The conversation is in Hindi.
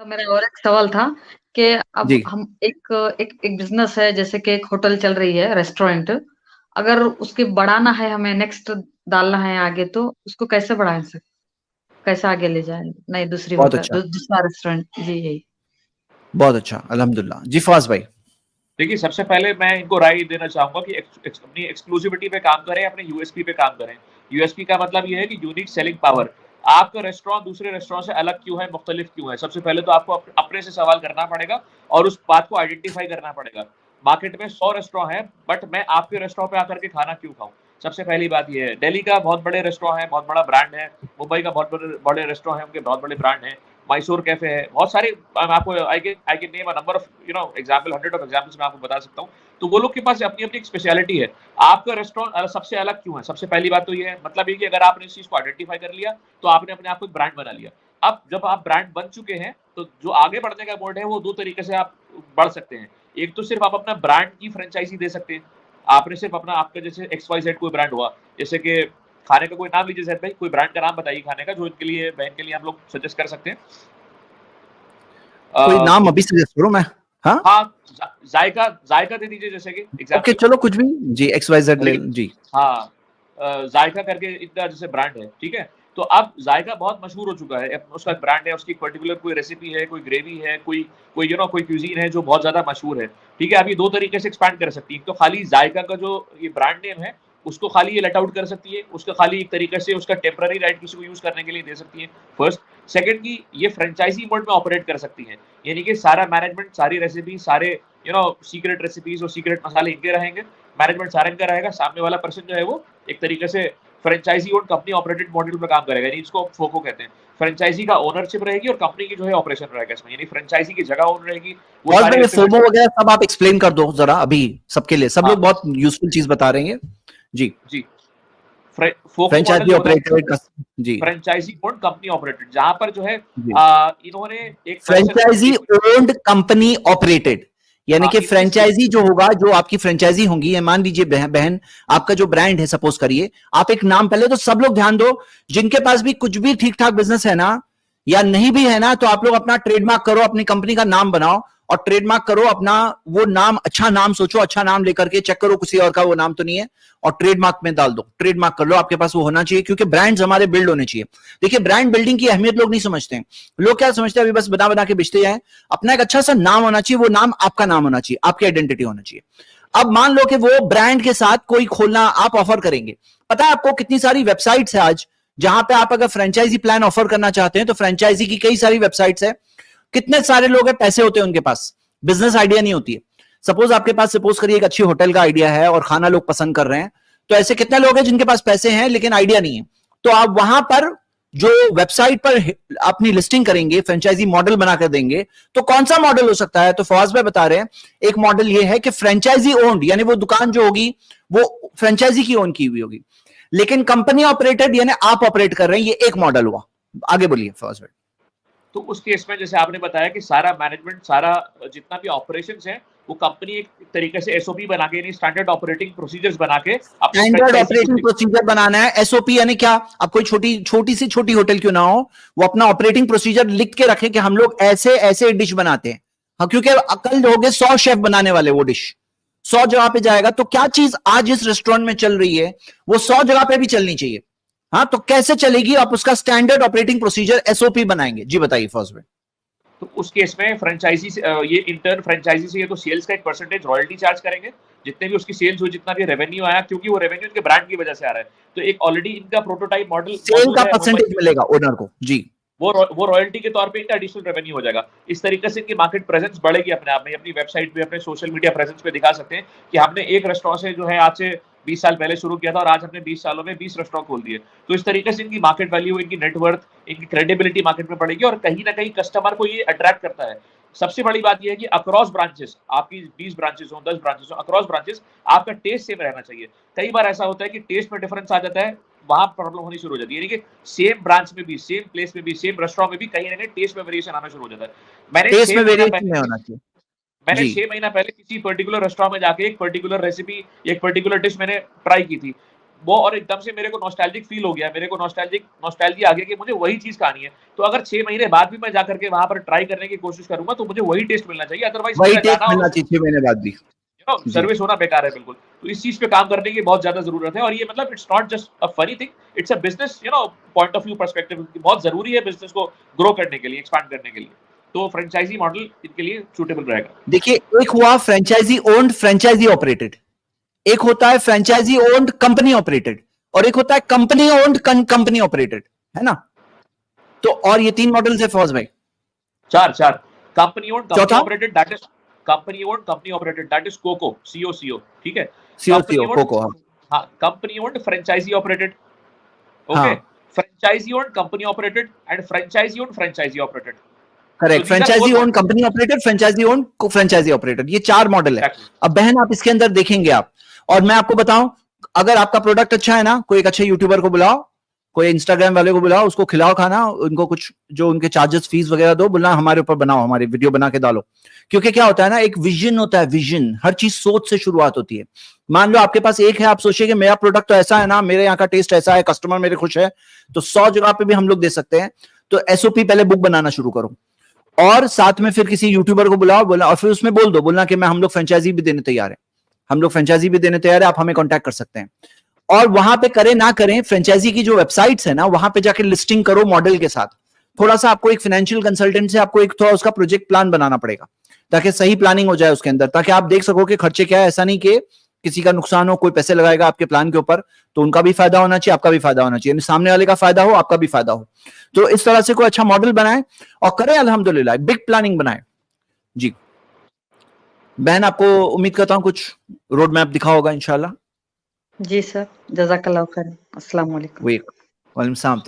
तो मेरा और एक सवाल था कि अब जी। हम एक एक एक बिजनेस है, जैसे कि एक होटल चल रही है, रेस्टोरेंट। अगर उसके बढ़ाना है, हमें नेक्स्ट डालना है आगे, तो उसको कैसे बढ़ाएं सर? कैसे आगे ले जाए? नहीं, दूसरी बहुत होटल, अच्छा, दूसरा रेस्टोरेंट। जी यही। बहुत अच्छा, अल्हम्दुलिल्लाह। जी फवाज भाई। देखिए, सबसे पहले मैं इनको राय देना चाहूँगा कि अपनी एक्सक्लूसिविटी पे काम करें, अपने यूएसपी पे काम करें। यूएसपी का मतलब ये है कि यूनिक सेलिंग पावर। आपका रेस्टोरेंट दूसरे रेस्टोरेंट से अलग क्यों है, मुख्तलिफ क्यों है? सबसे पहले तो आपको अपने से सवाल करना पड़ेगा और उस बात को आइडेंटिफाई करना पड़ेगा। मार्केट में 100 रेस्टोरेंट हैं, बट मैं आपके रेस्टोरेंट पे आकर के खाना क्यों खाऊँ? सबसे पहली बात ये है। दिल्ली का बहुत बड़े रेस्टोरेंट है, बहुत बड़ा ब्रांड है। मुंबई का बहुत बड़े बड़े रेस्टोरेंट है, उनके बहुत बड़े ब्रांड हैं। मैसूर कैफे है, बहुत सारे। मैं आपको I can name a number of example, 100 of examples मैं आपको बता सकता हूँ। तो वो लोग के पास अपनी-अपनी एक स्पेशलिटी है। आपका रेस्टोरेंट सबसे अलग क्यों है? सबसे पहली बात तो ये है, मतलब ये कि अगर आपने इस चीज़ को आइडेंटिफाई कर लिया, तो आपने अपने आप को एक ब्रांड बना लिया। अब जब आप ब्रांड बन चुके हैं, तो जो आगे बढ़ने का मोड है, वो 2 तरीके से आप बढ़ सकते हैं। एक तो सिर्फ आप अपना ब्रांड की फ्रेंचाइज़ी दे सकते हैं। आपने सिर्फ अपना, आपका जैसे XYZ कोई ब्रांड हुआ, जैसे कि खाने का कोई नाम लीजिए ज़ैद भाई, कोई ब्रांड का नाम बताइए खाने का, जो इनके लिए, बहन के लिए हम लोग सजेस्ट कर सकते हैं। कोई नाम तो अभी सजेस्ट करो मैं। हाँ, हाँ, जायका जायका दे दीजिए जैसे कि ओके, एग्जांपल। चलो कुछ भी। जी, XYZ ले लेकिन जी। हाँ, जायका करके इनका जैसे ब्रांड है, ठीक है? तो अब जायका बहुत मशहूर हो चुका है, उसका ब्रांड है, उसकी पर्टिकुलर कोई रेसिपी है, कोई ग्रेवी है, कोई कोई कोई क्यूज़ीन है जो बहुत ज़्यादा मशहूर है, ठीक है? अब ये 2 तरीके से एक्सपैंड कर सकती है। एक तो खाली जायका का जो ये ब्रांड नेम है, उसको खाली ये लेट आउट कर सकती है, उसका खाली एक तरीके से उसका टेम्परेरी राइट किसी को यूज़ करने के लिए दे सकती है, फर्स्ट। सेकंड की ये फ्रेंचाइज़ी मोड में ऑपरेट कर सकती हैं, यानी कि सारा मैनेजमेंट, सारी रेसिपी, सारे सीक्रेट रेसिपीज़ और सीक्रेट मसाले इनके रहेंगे, मैनेजमेंट सारा इनका रहेगा, सामने वाला पर्सन जो है वो एक तरीके से franchise own company operated model पे काम करेगा, यानी इसको फोको कहते हैं। फ्रेंचाइजी का ओनरशिप रहेगी और कंपनी की जो है ऑपरेशन रहेगा इसमें, यानी फ्रेंचाइजी की जगह ओन रहेगी, वो फवाज सारी भाई, फोमो रेस्टोरेंट। वगैरह सब आप एक्सप्लेन कर दो जरा अभी सबके लिए। सब हाँ लोग बहुत यूजफुल चीज बता रहे हैं। जी। जी। फोको मॉडल फ्रेंचाइजी जो होता है, ऑपरेटेड। जी। फ्रेंचाइजी ओन कंपनी ऑपरेटेड, जहां पर जो है जी। इन्होंने एक person, franchise owned company operated, यानी कि इस फ्रेंचाइजी जो होगा, जो आपकी फ्रेंचाइजी होंगी, ये मान लीजिए बहन, आपका जो ब्रांड है, सपोज करिए आप एक नाम, पहले तो सब लोग ध्यान दो, जिनके पास भी कुछ भी ठीक ठाक बिजनेस है ना, या नहीं भी है ना, तो आप लोग अपना ट्रेडमार्क करो, अपनी कंपनी का नाम बनाओ और ट्रेडमार्क करो अपना वो नाम। अच्छा नाम सोचो, अच्छा नाम लेकर के चेक करो किसी और का वो नाम तो नहीं है, और ट्रेडमार्क में डाल दो, ट्रेडमार्क कर लो, आपके पास वो होना चाहिए, क्योंकि ब्रांड्स हमारे बिल्ड होने चाहिए। देखिए, ब्रांड बिल्डिंग की अहमियत लोग नहीं समझते हैं। लोग क्या समझते हैं, अभी बस बना बना के बेचते जाए। अपना एक अच्छा सा नाम होना चाहिए, वो नाम आपका नाम होना चाहिए, आपकी आइडेंटिटी होना चाहिए। अब मान लो कि वो ब्रांड के साथ कोई खोलना आप ऑफर करेंगे। पता है आपको कितनी सारी वेबसाइट्स है आज, जहां पे आप अगर फ्रेंचाइजी प्लान ऑफर करना चाहते हैं, तो फ्रेंचाइजी की कई सारी वेबसाइट्स है। कितने सारे लोग हैं, पैसे होते हैं उनके पास, बिजनेस आइडिया नहीं होती है। सपोज आपके पास, सपोज करिए एक अच्छी होटल का आइडिया है और खाना लोग पसंद कर रहे हैं, तो ऐसे कितने लोग हैं जिनके पास पैसे हैं लेकिन आइडिया नहीं है। तो आप वहां पर जो वेबसाइट पर अपनी लिस्टिंग करेंगे, फ्रेंचाइजी मॉडल बनाकर देंगे, तो कौन सा मॉडल हो सकता है? तो फवाज भाई बता रहे हैं, एक मॉडल ये है कि फ्रेंचाइजी ओन्ड, यानी वो दुकान जो होगी वो फ्रेंचाइजी की ओन की हुई होगी, लेकिन कंपनी ऑपरेटेड, यानी आप ऑपरेट कर रहे हैं। ये एक मॉडल हुआ। आगे बोलिए फवाज भाई। तो उस केस में जैसे आपने बताया कि सारा मैनेजमेंट, सारा जितना भी ऑपरेशंस है, वो कंपनी एक तरीके से एसओपी बना के, यानी स्टैंडर्ड ऑपरेटिंग प्रोसीजर्स बना के अपने स्टैंडर्ड फ्रेंचाइजी ऑपरेटिंग को। प्रोसीजर बनाना है। एसओपी यानी क्या? अब कोई छोटी छोटी से छोटी होटल क्यों ना हो, वो अपना ऑपरेटिंग प्रोसीजर लिख के रखे कि हम लोग ऐसे ऐसे डिश बनाते हैं। हाँ, क्योंकि कल हो गए 100 शेफ बनाने वाले, वो डिश 100 जगह पे जाएगा, तो क्या चीज आज इस रेस्टोरेंट में चल रही है वो 100 जगह पे भी चलनी चाहिए। हाँ, तो कैसे चलेगी? आप उसका स्टैंडर्ड ऑपरेटिंग प्रोसीजर एसओपी बनाएंगे। जी बताइए फर्स्ट में। तो उस केस में फ्रेंचाइजी से ये इंटर्न फ्रेंचाइजी से ये तो सेल्स का एक परसेंटेज रॉयल्टी चार्ज करेंगे, जितने भी उसकी सेल्स हुई, जितना भी रेवेन्यू आया, क्योंकि वो रेवेन्यू इनके ब्रांड की वजह से आ रहा है। तो एक ऑलरेडी इनका प्रोटोटाइप मॉडल सेल मौजूद का है मुंबई परसेंटेज में, मिलेगा ओनर को। जी। वो रॉयल्टी के तौर पे इनका एडिशनल रेवेन्यू हो जाएगा। इस तरीके से इनकी मार्केट प्रेजेंस बढ़ेगी अपने आप में, अपनी वेबसाइट पे, अपने सोशल मीडिया प्रेजेंस पे दिखा सकते हैं कि हमने एक रेस्टोरेंट से जो है आज से 20 साल पहले शुरू किया था और आज हमने 20 सालों में 20 रेस्टोरेंट खोल दिए। तो इस तरीके से इनकी मार्केट वैल्यू, इनकी नेटवर्थ, इनकी क्रेडिबिलिटी मार्केट में बढ़ेगी और कहीं ना कहीं कस्टमर को ये अट्रैक्ट करता है। सबसे बड़ी बात यह है कि अक्रॉस ब्रांचेस, आपकी 20 ब्रांचेस हो, 10 ब्रांचेस हो, अक्रॉस ब्रांचेस आपका टेस्ट सेम रहना चाहिए। कई बार ऐसा होता है कि टेस्ट में डिफरेंस आ जाता है, वहां प्रॉब्लम होनी शुरू हो जाती है, यानी कि सेम ब्रांच में भी, सेम प्लेस में भी, सेम रेस्टोरेंट में भी कहीं ना कहीं टेस्ट में वेरिएशन आना शुरू हो जाता है। मैंने टेस्ट छह में महीना वेरिएशन नहीं पहले होना चाहिए। मैंने जी। 6 महीना पहले किसी पर्टिकुलर रेस्टोरेंट में जाके एक पर्टिकुलर रेसिपी, एक पर्टिकुलर डिश मैंने ट्राई की थी। वो और एकदम से मेरे को नॉस्टैल्जिक फील हो गया, मेरे को नॉस्टैल्जिया आ गया कि मुझे वही चीज़ खानी है। तो अगर 6 महीने बाद भी मैं जा करके वहाँ पर ट्राई करने की कोशिश करूँगा तो मुझे वही टेस्ट मिलना चाहिए, अदरवाइज़ वही मेरा टेस्ट जाना मिलना और चाहिए 6 महीने बाद भी। जी। सर्विस होना बेकार है बिल्कुल। तो इस चीज़ पे काम करने की बहुत ज़्यादा ज़रूरत है और ये मतलब it's not just a funny thing, it's a business point of view perspective बहुत ज़रूरी है बिज़नेस को ग्रो करने के लिए, एक्सपैंड करने के लिए। तो फ्रेंचाइज़ी मॉडल इनके लिए सूटेबल रहेगा। देखिए, एक हुआ फ्रेंचाइजी ओन्ड, फ्रेंचाइजी ऑपरेटेड। एक होता है फ्रेंचाइजी ओन्ड कंपनी ऑपरेटेड, और एक होता है कंपनी ओन्ड कंपनी ऑपरेटेड, है ना? तो और ये 3 मॉडल्स है फौज भाई। 4 कंपनी ओन्ड कंपनी चौथा? Operated that is company owned company operated that is coco, CO, ठीक है? Company CO owned, coco. हाँ, company owned franchisee operated, okay? हाँ, franchisee owned company operated and franchisee owned franchisee operated. So correct. These are franchisee 4 own company operated, franchisee own franchisee operated, ये 4 मॉडल है। एग्जैक्टली। अब बहन आप इसके अंदर देखेंगे आप, और मैं आपको बताऊं, अगर आपका प्रोडक्ट अच्छा है ना, कोई एक अच्छे यूट्यूबर को बुलाओ, कोई इंस्टाग्राम वाले को बुलाओ, उसको खिलाओ खाना, उनको कुछ जो उनके चार्जेस फीस वगैरह दो, बोलना हमारे ऊपर बनाओ, हमारी वीडियो बना के डालो। क्योंकि क्या होता है ना, एक विजन होता है, विजन, हर चीज सोच से शुरुआत होती है। मान लो आपके पास एक है, आप सोचिए कि मेरा प्रोडक्ट तो ऐसा है ना, मेरे यहाँ का टेस्ट ऐसा है, कस्टमर मेरे खुश है, तो 100 जगह पे भी हम लोग दे सकते हैं। तो एसओपी पहले बुक बनाना शुरू करो, और साथ में फिर किसी यूट्यूबर को बुलाओ, बोला, और फिर उसमें बोल दो, बोलना कि मैं हम लोग फ्रेंचाइजी भी देने तैयार है, हम लोग फ्रेंचाइजी भी देने तैयार है, आप हमें कांटेक्ट कर सकते हैं। और वहां पे करें ना करें, फ्रेंचाइजी की जो वेबसाइट्स है ना, वहां पे जाके लिस्टिंग करो मॉडल के साथ। थोड़ा सा आपको एक फाइनेंशियल कंसल्टेंट से आपको एक थोड़ा उसका प्रोजेक्ट प्लान बनाना पड़ेगा, ताकि सही प्लानिंग हो जाए उसके अंदर, ताकि आप देख सको कि खर्चे क्या है। ऐसा नहीं कि किसी का नुकसान हो, कोई पैसे लगाएगा आपके प्लान के ऊपर, तो उनका भी फायदा होना चाहिए, आपका भी फायदा होना चाहिए, सामने वाले का फायदा हो, आपका भी फायदा हो। तो इस तरह से कोई अच्छा मॉडल बनाए और करें, अल्हम्दुलिल्लाह बिग प्लानिंग बनाए। जी बहन, आपको उम्मीद करता हूं कुछ रोड मैप दिखा होगा इंशाल्लाह। जी सर, जज़ाकल्लाह खैर। अस्सलाम वालेकुम। वालेकुम सलाम।